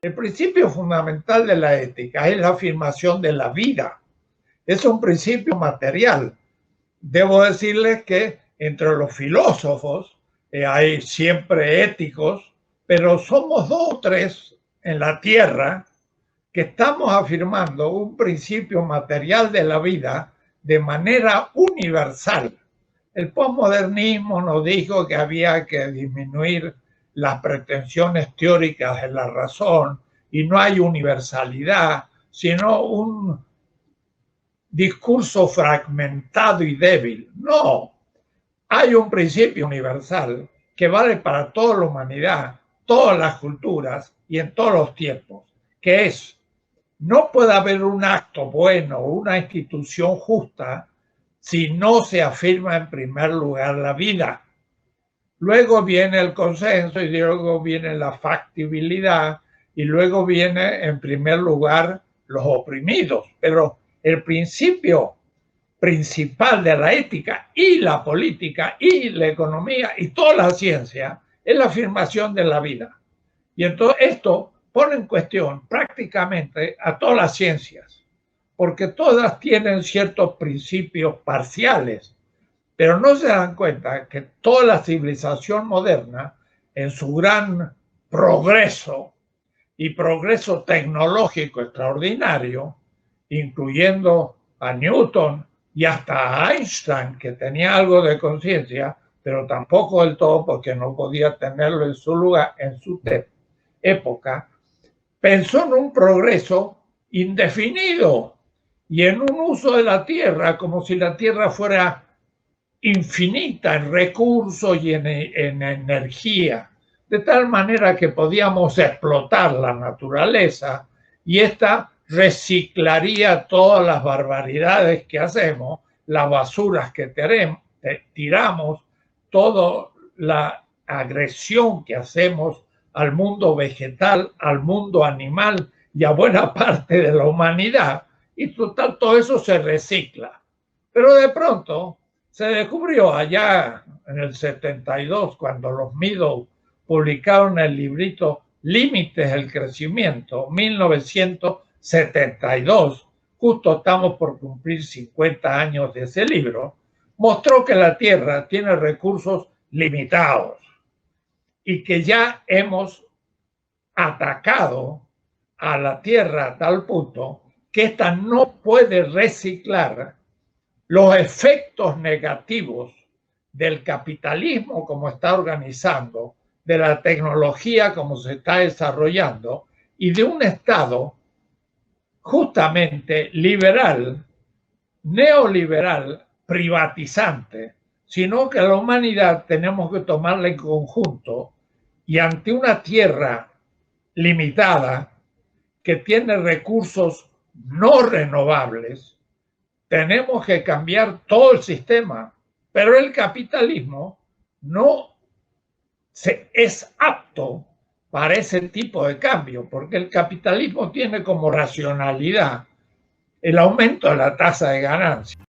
El principio fundamental de la ética es la afirmación de la vida. Es un principio material. Debo decirles que entre los filósofos hay siempre éticos, pero somos dos o tres en la Tierra que estamos afirmando un principio material de la vida de manera universal. El posmodernismo nos dijo que había que disminuir las pretensiones teóricas de la razón y no hay universalidad, sino un discurso fragmentado y débil. No, hay un principio universal que vale para toda la humanidad, todas las culturas y en todos los tiempos, que es: no puede haber un acto bueno o una institución justa si no se afirma en primer lugar la vida. Luego viene el consenso y luego viene la factibilidad y luego viene en primer lugar los oprimidos. Pero el principio principal de la ética y la política y la economía y toda la ciencia es la afirmación de la vida. Y entonces esto pone en cuestión prácticamente a todas las ciencias, porque todas tienen ciertos principios parciales, pero no se dan cuenta que toda la civilización moderna, en su gran progreso y progreso tecnológico extraordinario, incluyendo a Newton y hasta a Einstein, que tenía algo de conciencia, pero tampoco del todo porque no podía tenerlo en su lugar, en su época, pensó en un progreso indefinido y en un uso de la tierra como si la tierra fuera infinita en recursos y en energía, de tal manera que podíamos explotar la naturaleza y esta reciclaría todas las barbaridades que hacemos, las basuras que tiramos, toda la agresión que hacemos al mundo vegetal, al mundo animal y a buena parte de la humanidad, y total, todo eso se recicla. Pero de pronto se descubrió allá en el 72, cuando los Meadow publicaron el librito Límites del Crecimiento, 1972, justo estamos por cumplir 50 años de ese libro, mostró que la Tierra tiene recursos limitados y que ya hemos atacado a la Tierra a tal punto que ésta no puede reciclar los efectos negativos del capitalismo como está organizando, de la tecnología como se está desarrollando y de un Estado justamente liberal, neoliberal, privatizante, sino que la humanidad tenemos que tomarla en conjunto y ante una tierra limitada que tiene recursos no renovables, tenemos que cambiar todo el sistema, pero el capitalismo no es apto para ese tipo de cambio, porque el capitalismo tiene como racionalidad el aumento de la tasa de ganancia.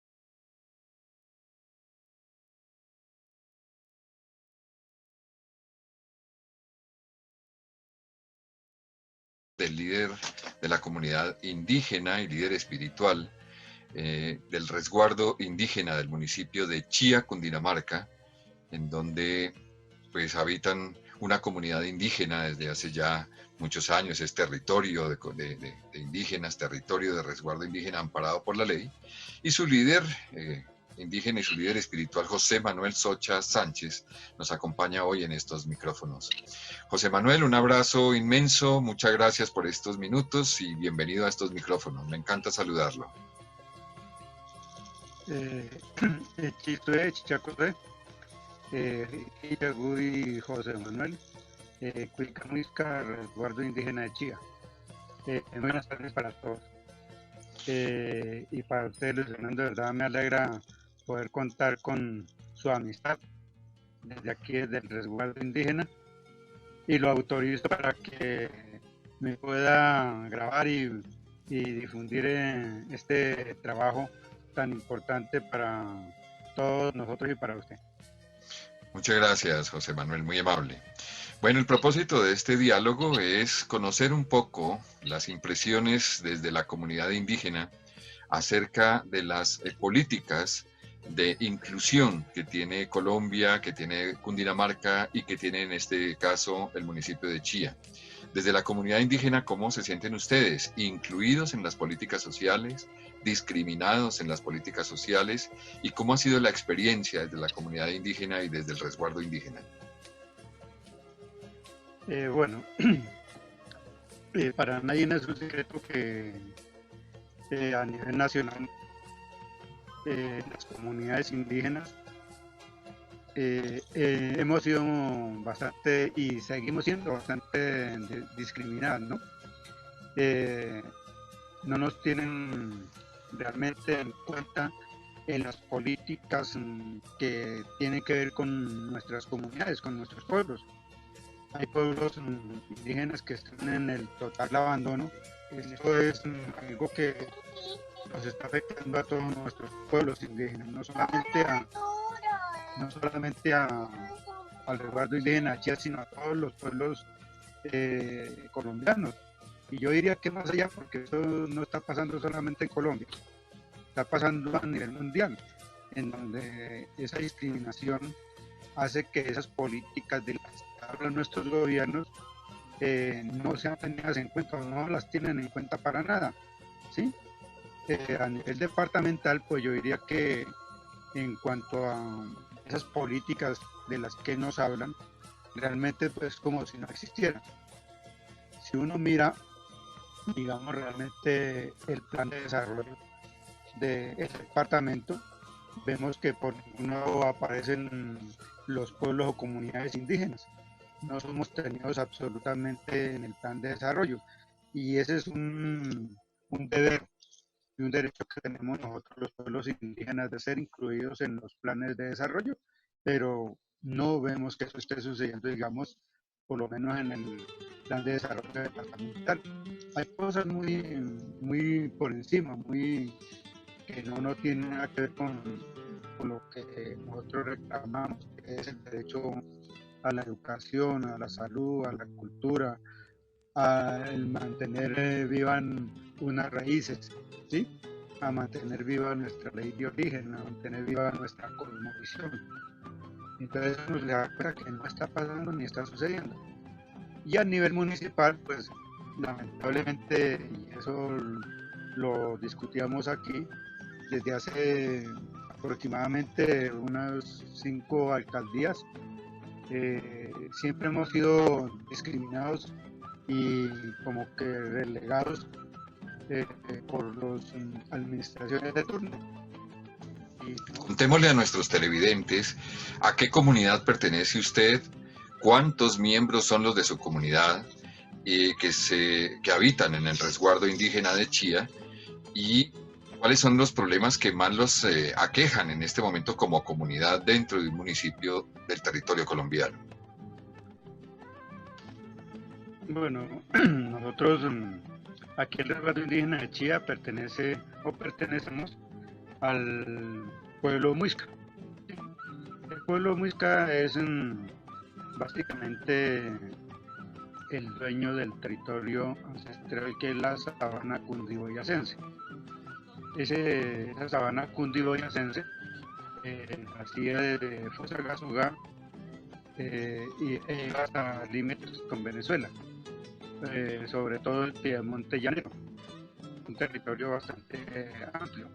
Del líder de la comunidad indígena y líder espiritual del resguardo indígena del municipio de Chía, Cundinamarca, en donde pues habitan una comunidad indígena desde hace ya muchos años, es territorio de indígenas, territorio de resguardo indígena amparado por la ley, y su líder indígena y su líder espiritual, José Manuel Socha Sánchez, nos acompaña hoy en estos micrófonos. José Manuel, un abrazo inmenso, muchas gracias por estos minutos y bienvenido a estos micrófonos, me encanta saludarlo. Y José Manuel, Cuicamuisca, Resguardo Indígena de Chía. Buenas tardes para todos. Y para ustedes, Luis Fernando, de verdad me alegra poder contar con su amistad desde aquí, desde el Resguardo Indígena, y lo autorizo para que me pueda grabar y difundir este trabajo tan importante para todos nosotros y para usted. Muchas gracias, José Manuel, muy amable. Bueno, el propósito de este diálogo es conocer un poco las impresiones desde la comunidad indígena acerca de las políticas de inclusión que tiene Colombia, que tiene Cundinamarca y que tiene en este caso el municipio de Chía. Desde la comunidad indígena, ¿cómo se sienten ustedes? ¿Incluidos en las políticas sociales? ¿Discriminados en las políticas sociales? ¿Y cómo ha sido la experiencia desde la comunidad indígena y desde el resguardo indígena? Bueno, para nadie no es un secreto que a nivel nacional las comunidades indígenas hemos sido bastante y seguimos siendo bastante discriminadas, ¿no? No nos tienen realmente en cuenta en las políticas que tienen que ver con nuestras comunidades, con nuestros pueblos. Hay pueblos indígenas que están en el total abandono. Esto es algo que nos está afectando a todos nuestros pueblos indígenas, no solamente al resguardo indígena de Chía, sino a todos los pueblos colombianos. Y yo diría que más allá, porque esto no está pasando solamente en Colombia, está pasando a nivel mundial, en donde esa discriminación hace que esas políticas de las que hablan nuestros gobiernos no sean tenidas en cuenta, o no las tienen en cuenta para nada, ¿sí? A nivel departamental, pues yo diría que en cuanto a esas políticas de las que nos hablan, realmente pues como si no existieran. Si uno mira, digamos, realmente el plan de desarrollo del departamento, vemos que por ningún lado aparecen los pueblos o comunidades indígenas. No somos tenidos absolutamente en el plan de desarrollo. Y ese es un deber y un derecho que tenemos nosotros los pueblos indígenas de ser incluidos en los planes de desarrollo, pero no vemos que eso esté sucediendo, digamos, por lo menos en el plan de desarrollo departamental. Hay cosas muy por encima, muy que no tienen nada que ver con lo que nosotros reclamamos, que es el derecho a la educación, a la salud, a la cultura, a el mantener vivas unas raíces, ¿sí? A mantener viva nuestra ley de origen, a mantener viva nuestra cosmovisión. Entonces nos da cuenta que no está pasando ni está sucediendo. Y a nivel municipal, pues lamentablemente, y eso lo discutíamos aquí, desde hace aproximadamente unas 5 alcaldías, siempre hemos sido discriminados y como que relegados por las administraciones de turno. Contémosle a nuestros televidentes a qué comunidad pertenece usted, cuántos miembros son los de su comunidad que habitan en el resguardo indígena de Chía y cuáles son los problemas que más los aquejan en este momento como comunidad dentro de un municipio del territorio colombiano. Bueno, nosotros aquí el resguardo indígena de Chía pertenecemos al pueblo Muisca. El pueblo Muisca es básicamente el dueño del territorio ancestral que es la sabana cundiboyacense. Esa sabana cundiboyacense hacía desde Fusagasugá y llega hasta límites con Venezuela, sobre todo el Piedemonte Llanero, un territorio bastante amplio.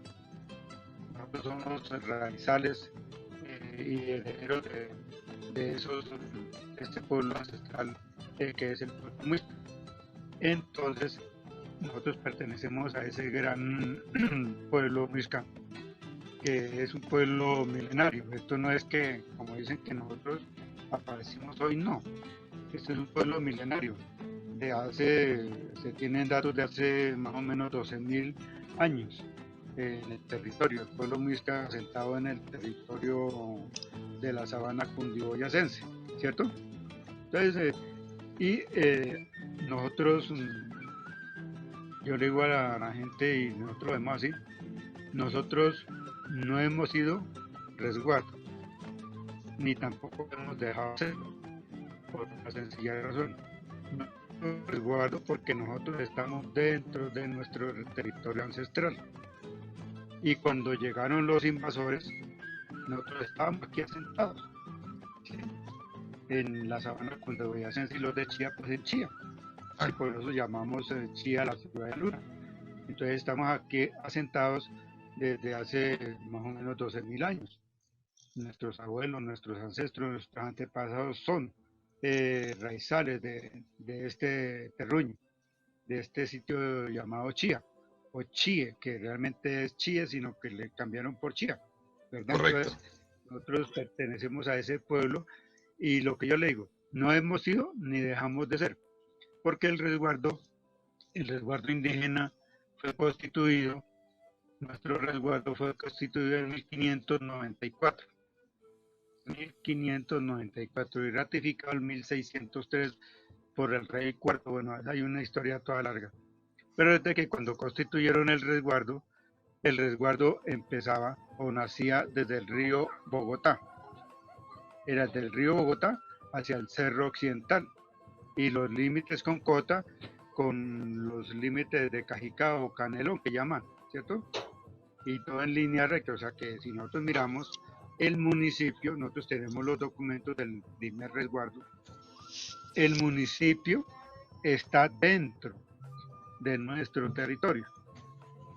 Nosotros somos raizales y herederos de este pueblo ancestral que es el pueblo Muisca. Entonces, nosotros pertenecemos a ese gran pueblo Muisca, que es un pueblo milenario. Esto no es que, como dicen, que nosotros aparecimos hoy, no. Este es un pueblo milenario. Se tienen datos de hace más o menos 12.000 años en el territorio. El pueblo Muisca asentado en el territorio de la sabana cundiboyacense, ¿cierto? Entonces, nosotros, yo le digo a la gente y nosotros lo vemos así, nosotros no hemos sido resguardo, ni tampoco hemos dejado ser, por una sencilla razón. Resguardo porque nosotros estamos dentro de nuestro territorio ancestral. Y cuando llegaron los invasores, nosotros estábamos aquí asentados, ¿sí? En la sabana cundiboyacense y los de Chía, pues en Chía. Y por eso llamamos Chía la ciudad de Luna. Entonces estamos aquí asentados desde hace más o menos 12.000 años. Nuestros abuelos, nuestros ancestros, nuestros antepasados son raizales de este terruño, de este sitio llamado Chía, o Chie, que realmente es Chie, sino que le cambiaron por Chía, ¿verdad? Correcto. Entonces, nosotros pertenecemos a ese pueblo y lo que yo le digo, no hemos sido ni dejamos de ser, porque el resguardo indígena fue constituido, nuestro resguardo fue constituido en 1594. 1594 y ratificado en 1603 por el rey cuarto. Bueno, hay una historia toda larga. Pero desde que cuando constituyeron el resguardo empezaba o nacía desde el río Bogotá. Era del río Bogotá hacia el Cerro Occidental y los límites con Cota con los límites de Cajicá o Canelón que llaman, ¿cierto? Y todo en línea recta, o sea que si nosotros miramos el municipio, nosotros tenemos los documentos del primer resguardo, el municipio está dentro de nuestro territorio.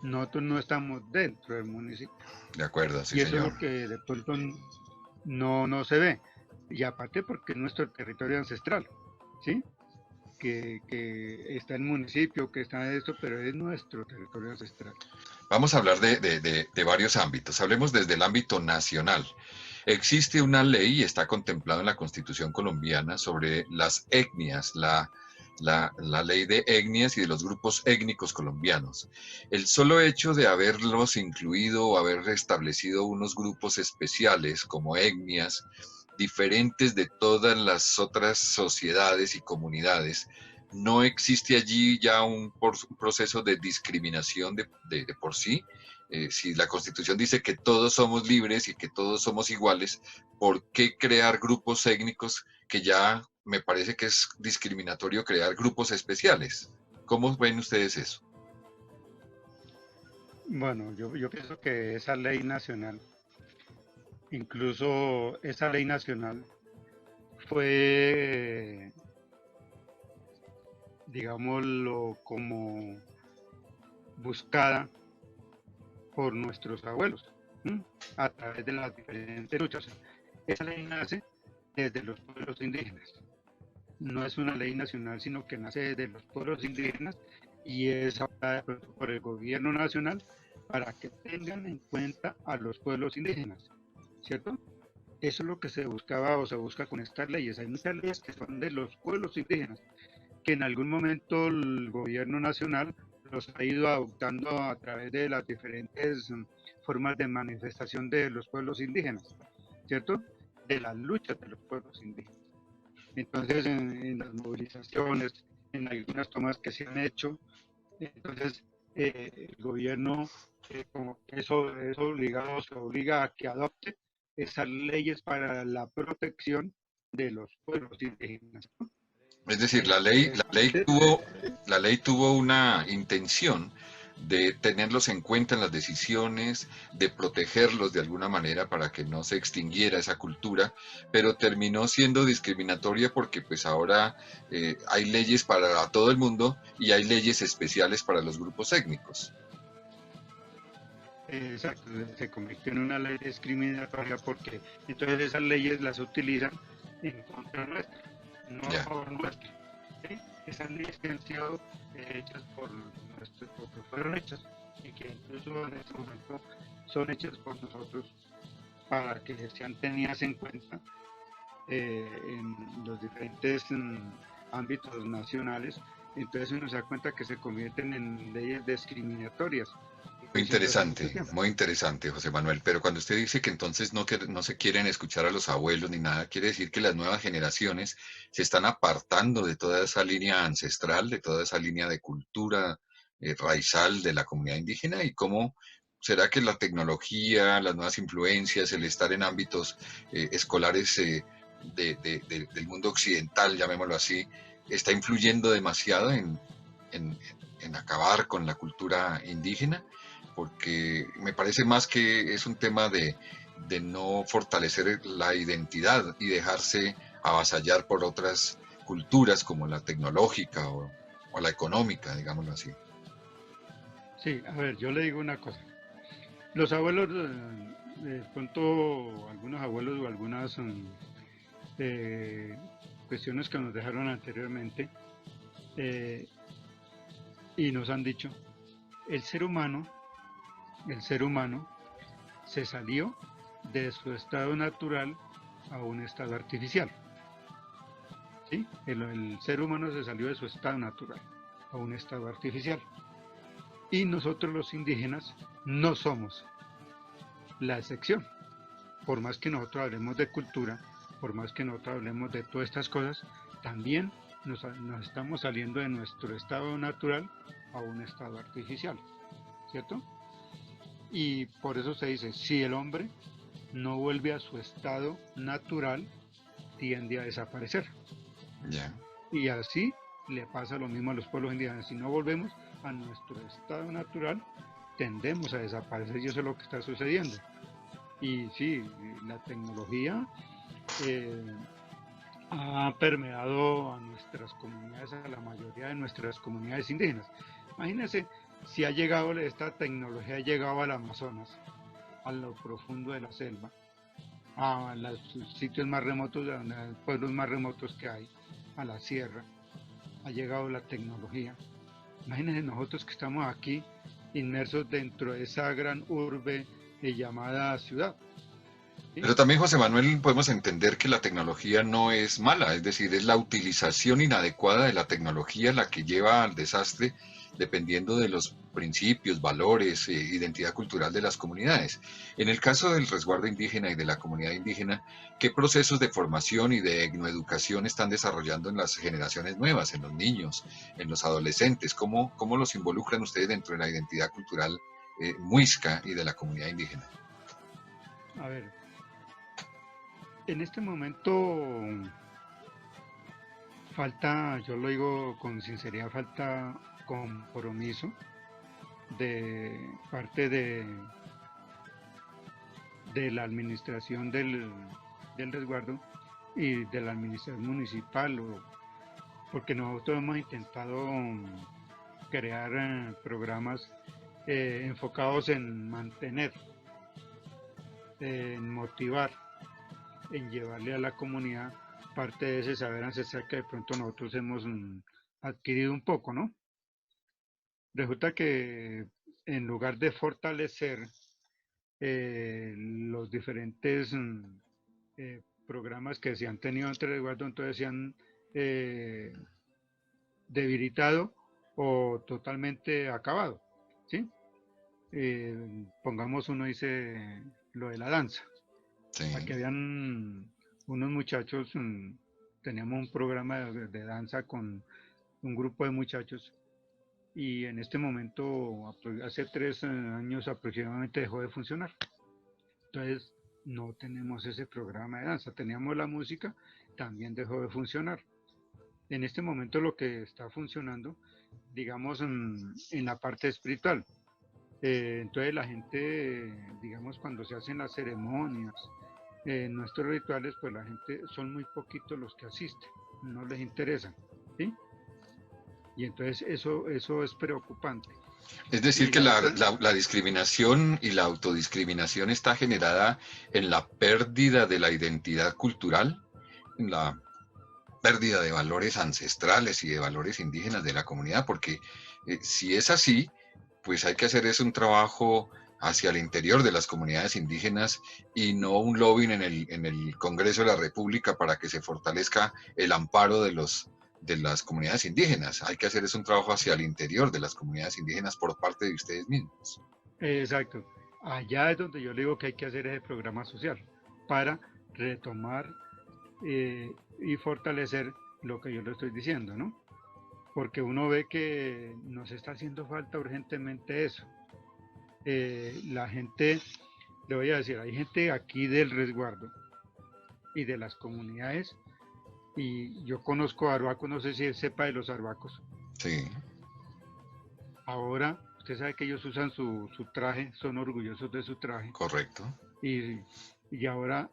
Nosotros no estamos dentro del municipio. De acuerdo, sí, y eso señor. Es lo que de pronto no se ve. Y aparte porque es nuestro territorio ancestral, ¿sí? Que está en el municipio, que está en esto, pero es nuestro territorio ancestral. Vamos a hablar de varios ámbitos. Hablemos desde el ámbito nacional. Existe una ley, está contemplado en la Constitución colombiana, sobre las etnias, la ley de etnias y de los grupos étnicos colombianos. El solo hecho de haberlos incluido o haber establecido unos grupos especiales como etnias, diferentes de todas las otras sociedades y comunidades, no existe allí ya un proceso de discriminación de por sí. Si la Constitución dice que todos somos libres y que todos somos iguales, ¿por qué crear grupos étnicos que ya me parece que es discriminatorio crear grupos especiales? ¿Cómo ven ustedes eso? Bueno, yo pienso que esa ley nacional, incluso esa ley nacional fue, digámoslo, como buscada por nuestros abuelos, ¿sí? A través de las diferentes luchas. Esa ley nace desde los pueblos indígenas. No es una ley nacional, sino que nace desde los pueblos indígenas y es aprobada por el gobierno nacional para que tengan en cuenta a los pueblos indígenas, ¿cierto? Eso es lo que se buscaba o se busca con estas leyes. Hay muchas leyes que son de los pueblos indígenas, que en algún momento el gobierno nacional los ha ido adoptando a través de las diferentes formas de manifestación de los pueblos indígenas, ¿cierto? De las luchas de los pueblos indígenas. Entonces, en las movilizaciones, en algunas tomas que se han hecho, entonces el gobierno, como que eso es obligado, se obliga a que adopte esas leyes para la protección de los pueblos indígenas, ¿no? Es decir, la ley tuvo una intención de tenerlos en cuenta en las decisiones, de protegerlos de alguna manera para que no se extinguiera esa cultura, pero terminó siendo discriminatoria porque pues ahora hay leyes para todo el mundo y hay leyes especiales para los grupos étnicos. Exacto, se convirtió en una ley discriminatoria porque entonces esas leyes las utilizan en contra nuestra, no a favor nuestro. ¿Sí? Esas leyes que han sido hechas por nuestros, porque fueron hechas y que incluso en este momento son hechas por nosotros para que sean tenidas en cuenta en los diferentes ámbitos nacionales. Entonces uno se da cuenta que se convierten en leyes discriminatorias. Muy interesante, José Manuel. Pero cuando usted dice que entonces no se quieren escuchar a los abuelos ni nada, quiere decir que las nuevas generaciones se están apartando de toda esa línea ancestral, de toda esa línea de cultura raizal de la comunidad indígena. ¿Y cómo será que la tecnología, las nuevas influencias, el estar en ámbitos escolares del mundo occidental, llamémoslo así, está influyendo demasiado en acabar con la cultura indígena, porque me parece más que es un tema de no fortalecer la identidad y dejarse avasallar por otras culturas como la tecnológica o la económica, digámoslo así. Sí, a ver, yo le digo una cosa. Los abuelos, de pronto algunos abuelos o algunas eh, cuestiones que nos dejaron anteriormente, eh, y nos han dicho, el ser humano, el ser humano se salió de su estado natural a un estado artificial. ¿Sí? El ser humano se salió de su estado natural a un estado artificial. Y nosotros los indígenas no somos la excepción. Por más que nosotros hablemos de cultura, por más que nosotros hablemos de todas estas cosas, también nos estamos saliendo de nuestro estado natural a un estado artificial, ¿cierto? Y por eso se dice, si el hombre no vuelve a su estado natural, tiende a desaparecer. Ya. Y así le pasa lo mismo a los pueblos indígenas. Si no volvemos a nuestro estado natural, tendemos a desaparecer y eso es lo que está sucediendo. Y sí, la tecnología eh, ha permeado a nuestras comunidades, a la mayoría de nuestras comunidades indígenas. Imagínense si ha llegado esta tecnología, ha llegado al Amazonas, a lo profundo de la selva, a los sitios más remotos, a los pueblos más remotos que hay, a la sierra, ha llegado la tecnología. Imagínense nosotros que estamos aquí inmersos dentro de esa gran urbe llamada ciudad. ¿Sí? Pero también, José Manuel, podemos entender que la tecnología no es mala, es decir, es la utilización inadecuada de la tecnología la que lleva al desastre dependiendo de los principios, valores, identidad cultural de las comunidades. En el caso del resguardo indígena y de la comunidad indígena, ¿qué procesos de formación y de etnoeducación están desarrollando en las generaciones nuevas, en los niños, en los adolescentes? ¿Cómo los involucran ustedes dentro de la identidad cultural muisca y de la comunidad indígena? A ver, en este momento falta, yo lo digo con sinceridad, falta compromiso de parte de la administración del resguardo y de la administración municipal, porque nosotros hemos intentado crear programas enfocados en mantener, en motivar, en llevarle a la comunidad parte de ese saber ancestral que de pronto nosotros hemos adquirido un poco, ¿no? Resulta que en lugar de fortalecer los diferentes programas que se han tenido entre resguardo, entonces se han eh, debilitado o totalmente acabado, ¿sí? Pongamos uno dice lo de la danza. Sí. Aquí habían unos muchachos, teníamos un programa de danza con un grupo de muchachos y en este momento, hace 3 años aproximadamente dejó de funcionar. Entonces, no tenemos ese programa de danza. Teníamos la música, también dejó de funcionar. En este momento lo que está funcionando, digamos, en la parte espiritual. Entonces la gente, digamos, cuando se hacen las ceremonias, nuestros rituales, pues la gente, son muy poquitos los que asisten, no les interesa, ¿sí? Y entonces eso es preocupante. Es decir, Y que la otra, la discriminación y la autodiscriminación está generada en la pérdida de la identidad cultural, en la pérdida de valores ancestrales y de valores indígenas de la comunidad, porque si es así, pues hay que hacer es un trabajo hacia el interior de las comunidades indígenas y no un lobbying en el Congreso de la República para que se fortalezca el amparo de las comunidades indígenas. Hay que hacer es un trabajo hacia el interior de las comunidades indígenas por parte de ustedes mismos. exacto, allá es donde yo le digo que hay que hacer ese programa social para retomar y fortalecer lo que yo le estoy diciendo, ¿no? Porque uno ve que nos está haciendo falta urgentemente eso. La gente, le voy a decir, hay gente aquí del resguardo y de las comunidades. Y yo conozco arhuacos, no sé si él sepa de los arhuacos. Sí, Ahora, usted sabe que ellos usan su traje, son orgullosos de su traje. correcto. Y ahora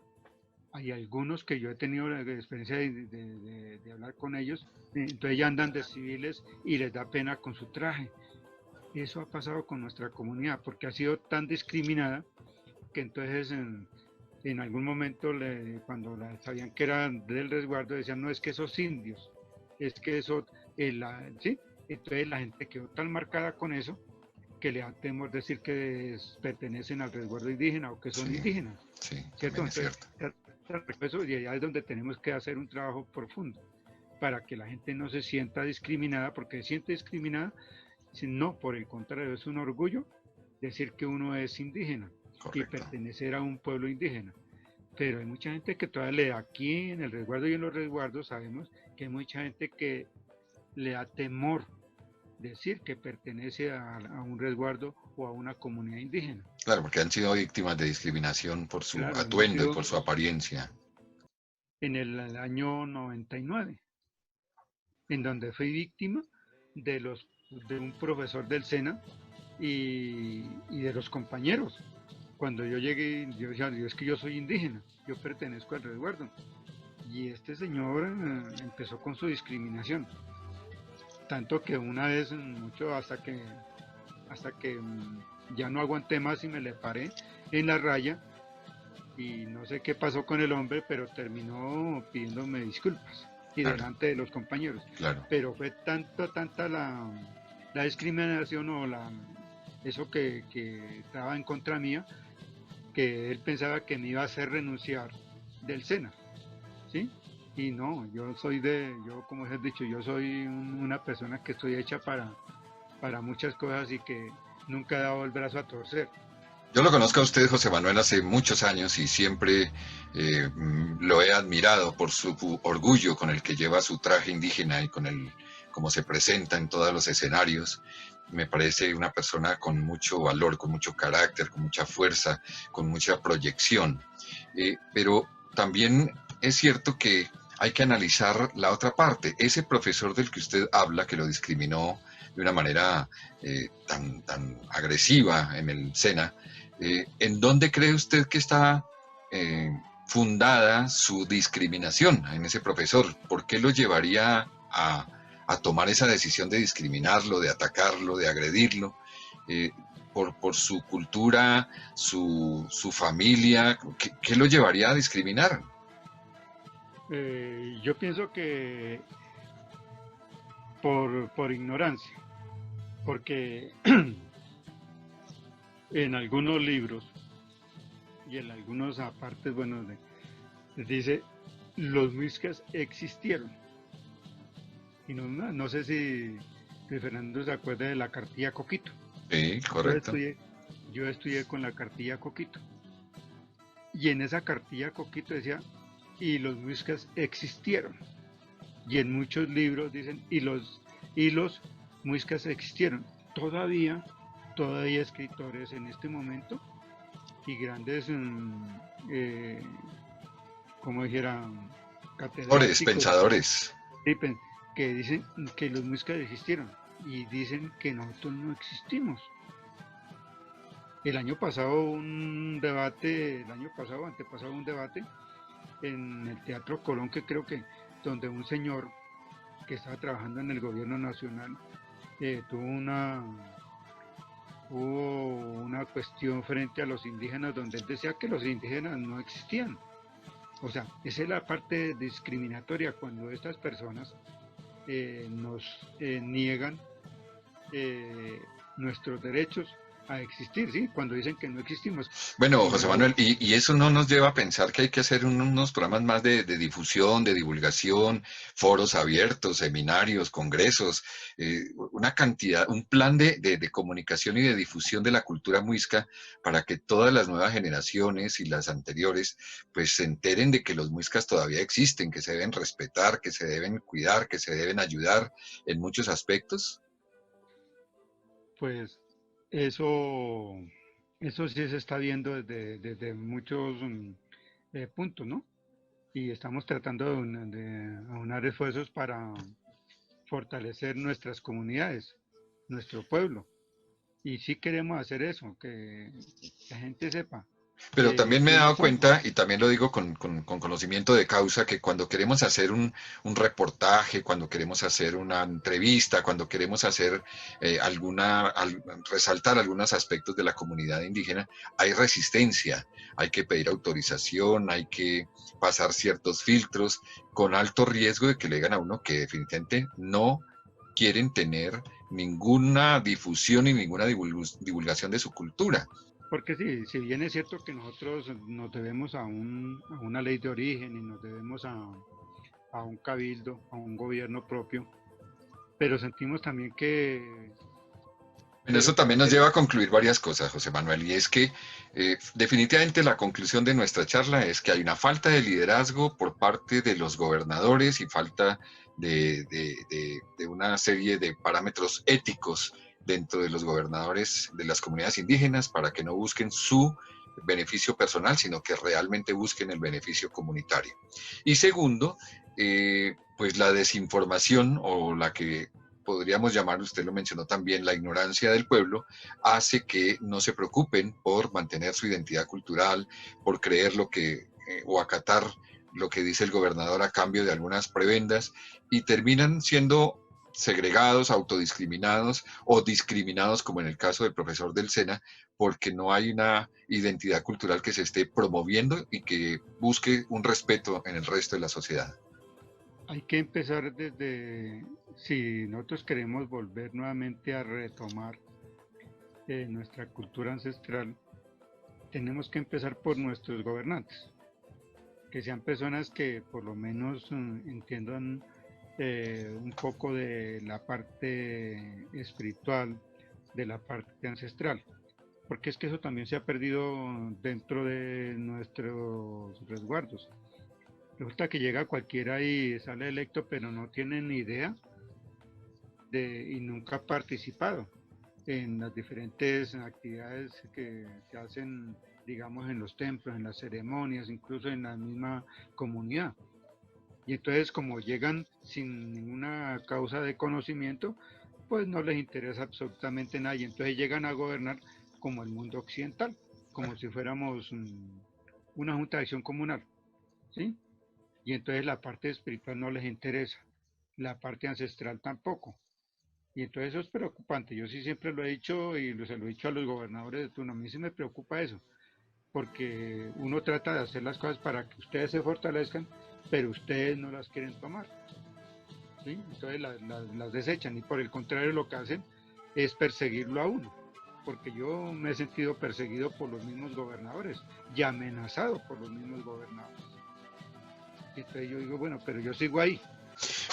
hay algunos que yo he tenido la experiencia de hablar con ellos, entonces ya andan de civiles y les da pena con su traje. Eso ha pasado con nuestra comunidad porque ha sido tan discriminada que entonces en algún momento cuando sabían que eran del resguardo decían no es que esos indios, es que eso, ¿sí? Entonces la gente quedó tan marcada con eso que le da temor decir que pertenecen al resguardo indígena o que son Sí, indígenas, sí, ¿cierto? también es Entonces cierto. eso, y allá es donde tenemos que hacer un trabajo profundo para que la gente no se sienta discriminada, porque se siente discriminada, no, por el contrario, es un orgullo decir que uno es indígena y Correcto. pertenecer a un pueblo indígena. Pero hay mucha gente que todavía le da aquí en el resguardo y en los resguardos, sabemos que hay mucha gente que le da temor decir que pertenece a un resguardo o a una comunidad indígena. Claro, porque han sido víctimas de discriminación por su Claro, hemos atuendo y sido por su apariencia. en el año 99, en donde fui víctima de, de un profesor del SENA y de los compañeros. Cuando yo llegué, yo decía, es que yo soy indígena, yo pertenezco al resguardo. Y este señor empezó con su discriminación. Tanto que una vez, mucho hasta que ya no aguanté más y me le paré en la raya y no sé qué pasó con el hombre, pero terminó pidiéndome disculpas y Claro, delante de los compañeros. claro. Pero fue tanta la discriminación o eso que estaba en contra mía, que él pensaba que me iba a hacer renunciar del SENA, ¿sí? Y no, yo como has dicho, yo soy una persona que estoy hecha para muchas cosas y que nunca he dado el brazo a torcer. Yo lo conozco a usted, José Manuel, hace muchos años y siempre lo he admirado por su orgullo con el que lleva su traje indígena y con el cómo se presenta en todos los escenarios. Me parece una persona con mucho valor, con mucho carácter, con mucha fuerza, con mucha proyección. Pero también es cierto que hay que analizar la otra parte. Ese profesor del que usted habla, que lo discriminó de una manera tan agresiva en el SENA, ¿en dónde cree usted que está fundada su discriminación en ese profesor? ¿Por qué lo llevaría a tomar esa decisión de discriminarlo, de atacarlo, de agredirlo? Eh, por su cultura, su familia, ¿qué lo llevaría a discriminar? Yo pienso que por ignorancia, porque en algunos libros y en algunos apartes, bueno, dice, los muiscas existieron. Y no sé si Fernando se acuerda de la cartilla Coquito. Sí, Yo correcto. estudié, yo estudié con la cartilla Coquito. Y en esa cartilla Coquito decía, y los muiscas existieron. Y en muchos libros dicen, y los muiscas existieron. Todavía escritores en este momento y grandes, eh, como dijera, catedráticos, Pensadores. que dicen que los muiscas existieron y dicen que nosotros no existimos. El año pasado antepasado un debate en el Teatro Colón, que creo que donde un señor que estaba trabajando en el gobierno nacional hubo una cuestión frente a los indígenas donde él decía que los indígenas no existían. O sea, esa es la parte discriminatoria cuando estas personas nos niegan nuestros derechos a existir, ¿sí? Cuando dicen que no existimos. Bueno, José Yo, Manuel, y eso no nos lleva a pensar que hay que hacer unos programas más de difusión, de divulgación, foros abiertos, seminarios, congresos, una cantidad, un plan de comunicación y de difusión de la cultura muisca para que todas las nuevas generaciones y las anteriores pues se enteren de que los muiscas todavía existen, que se deben respetar, que se deben cuidar, que se deben ayudar en muchos aspectos. pues, eso, eso sí se está viendo desde muchos puntos, ¿no? y estamos tratando de aunar esfuerzos para fortalecer nuestras comunidades, nuestro pueblo. Y sí queremos hacer eso, que la gente sepa Pero también me he quiénes dado son. cuenta, y también lo digo con conocimiento de causa, que cuando queremos hacer un reportaje, cuando queremos hacer una entrevista, cuando queremos hacer resaltar algunos aspectos de la comunidad indígena, hay resistencia, hay que pedir autorización, hay que pasar ciertos filtros, con alto riesgo de que le digan a uno que definitivamente no quieren tener ninguna difusión y ninguna divulgación de su cultura. Porque sí, si bien es cierto que nosotros nos debemos a una ley de origen y nos debemos a un cabildo, a un gobierno propio, pero sentimos también que En eso debe también nos crecer. lleva a concluir varias cosas, José Manuel, y es que definitivamente la conclusión de nuestra charla es que hay una falta de liderazgo por parte de los gobernadores y falta de una serie de parámetros éticos dentro de los gobernadores de las comunidades indígenas para que no busquen su beneficio personal, sino que realmente busquen el beneficio comunitario. Y segundo, pues la desinformación o la que podríamos llamar, usted lo mencionó también, la ignorancia del pueblo, hace que no se preocupen por mantener su identidad cultural, por creer lo que, o acatar lo que dice el gobernador a cambio de algunas prebendas, y terminan siendo segregados, autodiscriminados o discriminados, como en el caso del profesor del SENA, porque no hay una identidad cultural que se esté promoviendo y que busque un respeto en el resto de la sociedad. Hay que empezar desde, si nosotros queremos volver nuevamente a retomar nuestra cultura ancestral, tenemos que empezar por nuestros gobernantes, que sean personas que por lo menos entiendan un poco de la parte espiritual, de la parte ancestral, porque es que eso también se ha perdido dentro de nuestros resguardos. Resulta que llega cualquiera y sale electo, pero no tiene ni idea y nunca ha participado en las diferentes actividades que se hacen, digamos, en los templos, en las ceremonias, incluso en la misma comunidad. Y entonces, como llegan sin ninguna causa de conocimiento, pues no les interesa absolutamente nada. Y entonces llegan a gobernar como el mundo occidental, como si fuéramos una junta de acción comunal, ¿sí? Y entonces la parte espiritual no les interesa, la parte ancestral tampoco. Y entonces eso es preocupante. Yo sí siempre lo he dicho y se lo he dicho a los gobernadores de turno. A mí sí me preocupa eso, porque uno trata de hacer las cosas para que ustedes se fortalezcan, pero ustedes no las quieren tomar, ¿sí? Entonces las desechan y por el contrario lo que hacen es perseguirlo a uno, porque yo me he sentido perseguido por los mismos gobernadores y amenazado por los mismos gobernadores. Y entonces yo digo, bueno, pero yo sigo ahí.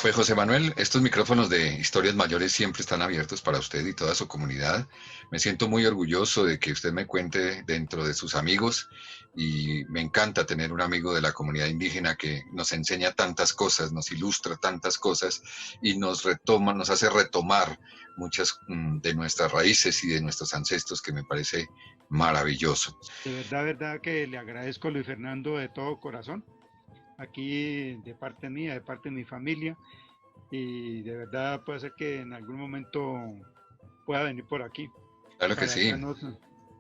Pues José Manuel, estos micrófonos de Historias Mayores siempre están abiertos para usted y toda su comunidad. Me siento muy orgulloso de que usted me cuente dentro de sus amigos y me encanta tener un amigo de la comunidad indígena que nos enseña tantas cosas, nos ilustra tantas cosas y nos hace retomar muchas de nuestras raíces y de nuestros ancestros, que me parece maravilloso. De verdad que le agradezco a Luis Fernando de todo corazón, aquí de parte mía, de parte de mi familia, y de verdad puede ser que en algún momento pueda venir por aquí Claro que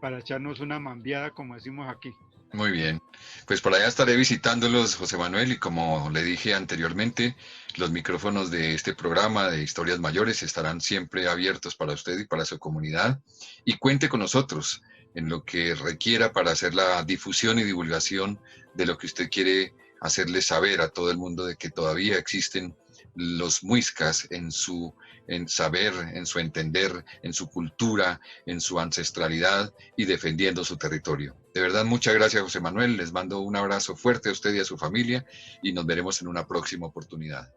para sí. echarnos una mambiada, como decimos aquí. Muy bien, pues por allá estaré visitándolos, José Manuel, y como le dije anteriormente, los micrófonos de este programa de Historias Mayores estarán siempre abiertos para usted y para su comunidad, y cuente con nosotros en lo que requiera para hacer la difusión y divulgación de lo que usted quiere hacerle saber a todo el mundo, de que todavía existen los muiscas en saber, en su entender, en su cultura, en su ancestralidad y defendiendo su territorio. De verdad, muchas gracias, José Manuel. Les mando un abrazo fuerte a usted y a su familia y nos veremos en una próxima oportunidad.